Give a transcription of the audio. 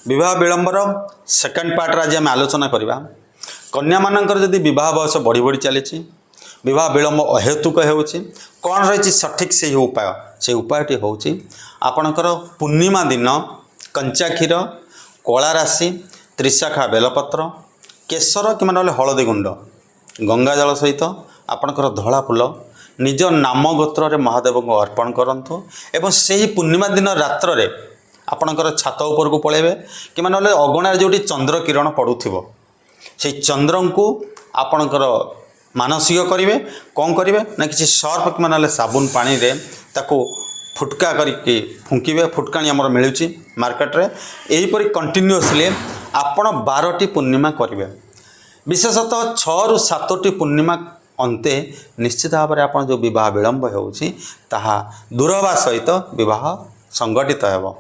विवाह विलंबर second part आज आम आलोचना करवा कन्या मानकर जदि विवाह बयस बढ़ी बढ़ी चली विवाह विलंब अहेतुक हो कौन रही सठिक से उपाय से उपायटी हूँ आपणकर पूर्णिमा दिन कंचा क्षीर कला राशि त्रिशाखा बेलपत्र केशर कि हलदी गुंड गंगा जल सहित आपणकर धला फूल निज नाम गोत्र रे महादेव को अर्पण करंतु एवं से ही पूर्णिमा दिन रात्र रे आपणकर छात उपर को पलैबे कि अगणार जो चंद्र किरण पड़ुथिबो से चंद्र को आपणकर मानसिक करेंगे कौन करेंगे ना कि सर्फ कि ना साबुन पानी रे ताको फुटका करके फुंकिबे फुटकाणी आमर मिलूँ मार्केट रे यहीपरि कंटिन्यूअसली आपण 12टी पूर्णिमा करेंगे विशेषतः 6 ରୁ 7टी पूर्णिमा अंते निश्चित भाव में आप जो विवाह विलंब हो दूर हवा सहित विवाह संगठित हो।